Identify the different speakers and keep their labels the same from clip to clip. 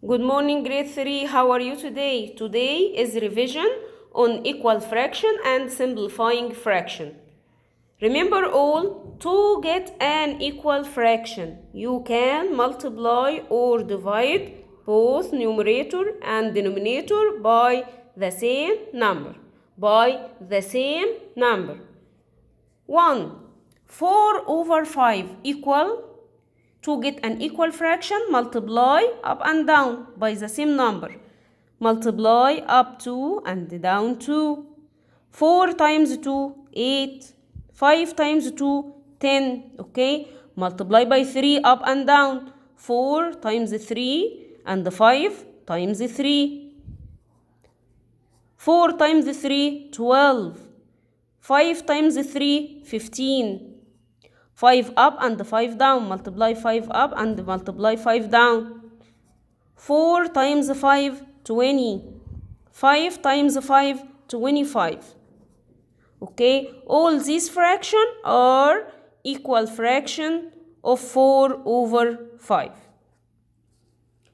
Speaker 1: Good morning, grade 3. How are you today? Today is revision on equal fraction and simplifying fraction. Remember all, to get an equal fraction, you can multiply or divide both numerator and denominator by the same number. 1. 4/5 equal. To get an equal fraction, multiply up and down by the same number. Multiply up 2 and down 2. 4 times 2, 8. 5 times 2, 10. Okay? Multiply by 3 up and down. 4 times 3 and 5 times 3. 4 times 3, 12. 5 times 3, 15. 5 up and 5 down. Multiply 5 up and multiply 5 down. 4 times 5, 20. 5 times 5, 25. Okay, all these fractions are equal fraction of 4/5.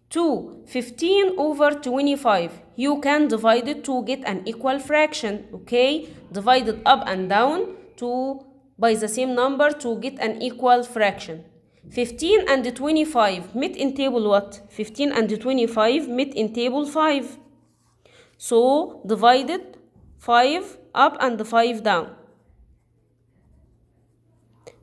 Speaker 1: 2. 15/25. You can divide it to get an equal fraction. Okay, divide it up and down by the same number to get an equal fraction. 15 and 25 met in table what? 15 and 25 met in table 5. So divided 5 up and 5 down.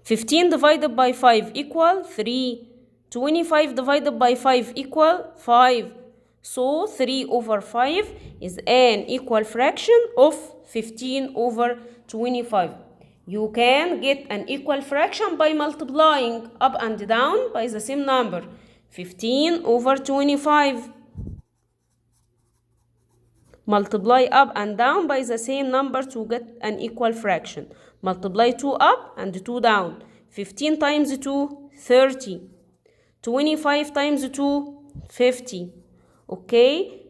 Speaker 1: 15 divided by 5 equal 3. 25 divided by 5 equal 5. So 3/5 is an equal fraction of 15/25. You can get an equal fraction by multiplying up and down by the same number. 15/25. Multiply up and down by the same number to get an equal fraction. Multiply 2 up and 2 down. 15 times 2, 30. 25 times 2, 50. Okay?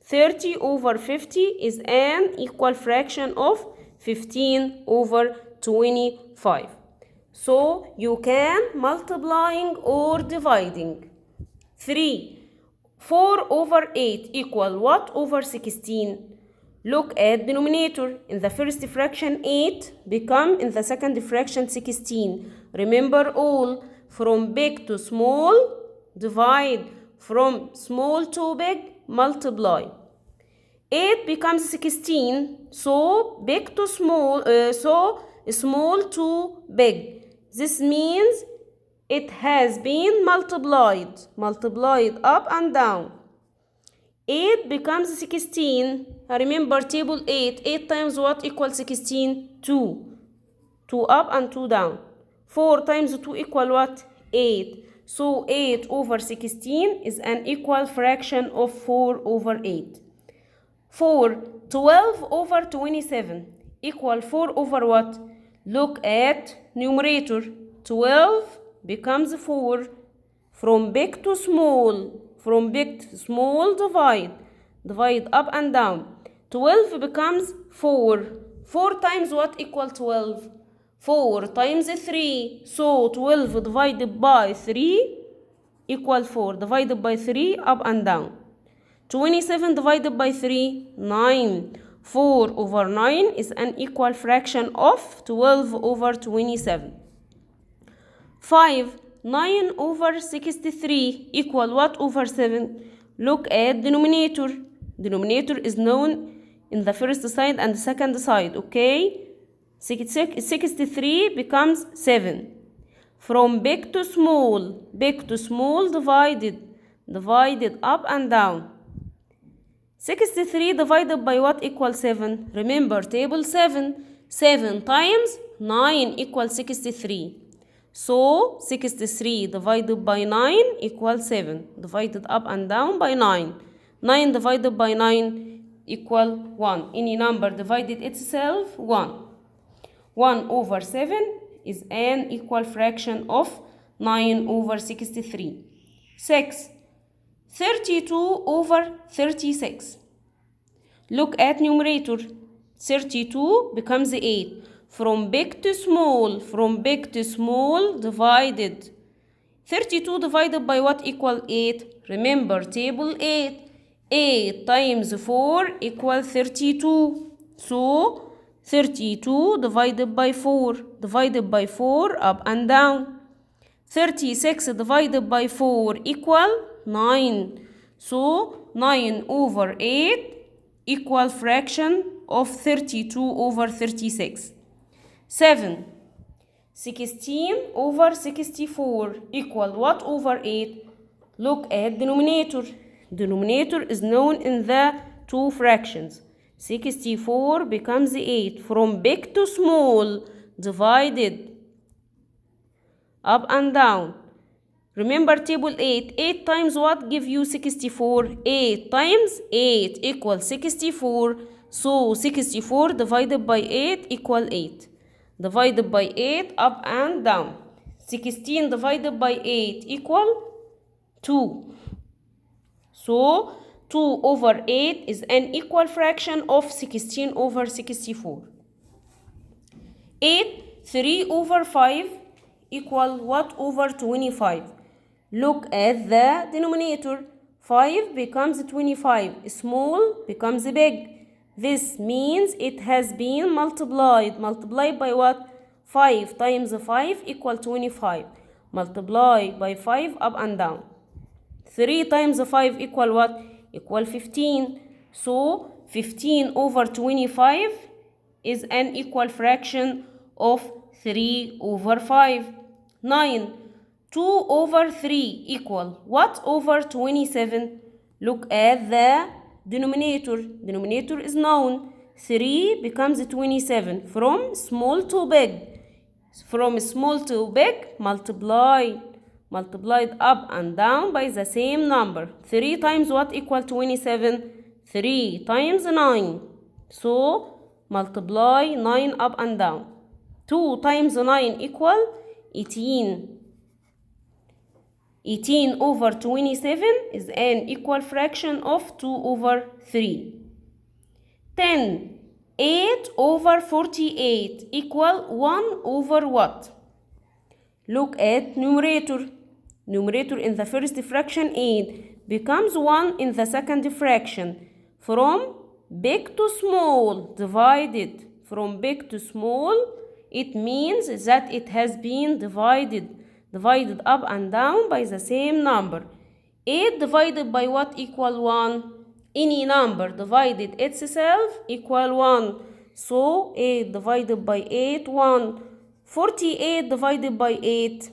Speaker 1: 30/50 is an equal fraction of 15/25. So you can multiplying or dividing. 3. 4/8 equal what over 16? Look at denominator. In the first fraction 8 become in the second fraction 16. Remember all, from big to small divide, from small to big multiply. 8 becomes 16, so big to small, so small to big. This means it has been multiplied up and down. 8 becomes 16. Remember table 8. 8 times what equals 16? 2. 2 up and 2 down. 4 times 2 equal what? 8. So 8/16 is an equal fraction of 4/8. 4. 12/27 equal 4 what? Look at numerator. 12 becomes 4. From big to small divide up and down. 12 becomes 4. 4 times what equal 12? 4 times 3. So 12 divided by 3 equal 4. Divided by 3 up and down. 27 divided by 3, 9. 4/9 is an equal fraction of 12/27. 5. 9/63 equal what over 7? Look at denominator. Denominator is known in the first side and the second side, okay? 63 becomes 7. From big to small divided up and down. 63 divided by what equals 7? Remember table 7. 7 times 9 equals 63. So 63 divided by 9 equals 7. Divided up and down by 9. 9 divided by 9 equal 1. Any number divided itself 1. 1/7 is an equal fraction of 9/63. 6. 32/36. Look at numerator. 32 becomes 8. From big to small divided 32 divided by what equal 8? Remember table 8. 8 times 4 equal 32. So 32 divided by 4. Divided by 4 up and down. 36 divided by 4 equal 9. So 9 over 8 equal fraction of 32 over 36. 7. 16 over 64 equal what over 8? Look at denominator. Denominator is known in the two fractions. 64 becomes 8. From big to small, divided up and down. Remember table 8. 8 times what give you 64? 8 times 8 equals 64. So 64 divided by 8 equal 8. Divided by 8 up and down. 16 divided by 8 equal 2. So 2 over 8 is an equal fraction of 16 over 64. 8, 3 over 5 equal what over 25? Look at the denominator. 5 becomes 25. Small becomes big. This means it has been multiplied. Multiplied by what? 5 times 5 equal 25. Multiply by 5 up and down. 3 times 5 equal what? Equal 15. So 15 over 25 is an equal fraction of 3 over 5. 9. 2 over 3 equal what over 27? Look at the denominator. Denominator is known. 3 becomes 27. From small to big. From small to big, multiply. Multiplied up and down by the same number. 3 times what equal 27? 3 times 9. So multiply 9 up and down. 2 times 9 equal 18. 18 over 27 is an equal fraction of 2 over 3. 10. 8 over 48 equal 1 over what? Look at numerator. Numerator in the first fraction 8 becomes 1 in the second fraction. From big to small, divided. From big to small, it means that it has been divided up and down by the same number. 8 divided by what equal 1? Any number divided itself equal 1. So 8 divided by 8, 1. 48 divided by 8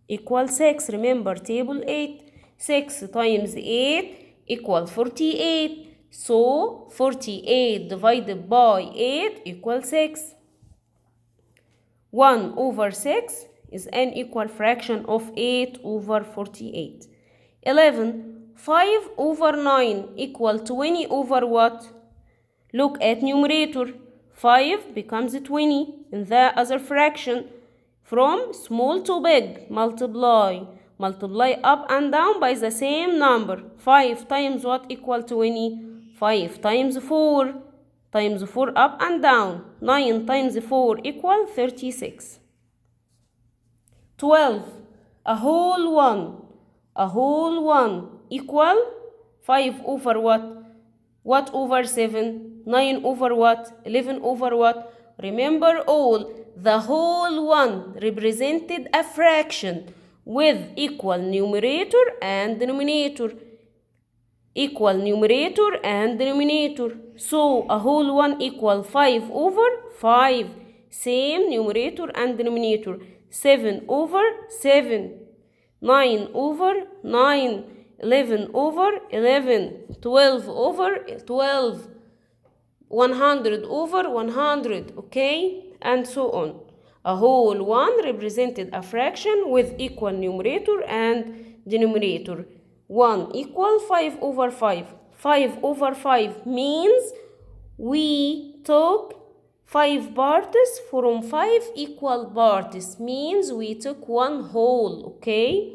Speaker 1: equals 6. Remember table 8. 6 times 8 equals 48. So 48 divided by 8 equals 6. 1 over 6 is an equal fraction of 8 over 48. 11. 5 over 9 equal 20 over what? Look at numerator. 5 becomes 20 in the other fraction. From small to big, multiply. Multiply up and down by the same number. 5 times what equal 20? 5 times 4. Times 4 up and down. 9 times 4 equal 36. 12. A whole one. A whole one equal 5 over what? What over 7? 9 over what? 11 over what? Remember all. The whole one represented a fraction with equal numerator and denominator. Equal numerator and denominator. So a whole one equal 5 over 5. Same numerator and denominator. 7 over 7. 9 over 9. 11 over 11. 12 over 12. 100 over 100. Okay? And so on. A whole one represented a fraction with equal numerator and denominator. 1 equal 5 over 5. 5 over 5 means we took 5 parts from 5 equal parts. Means we took one whole, okay?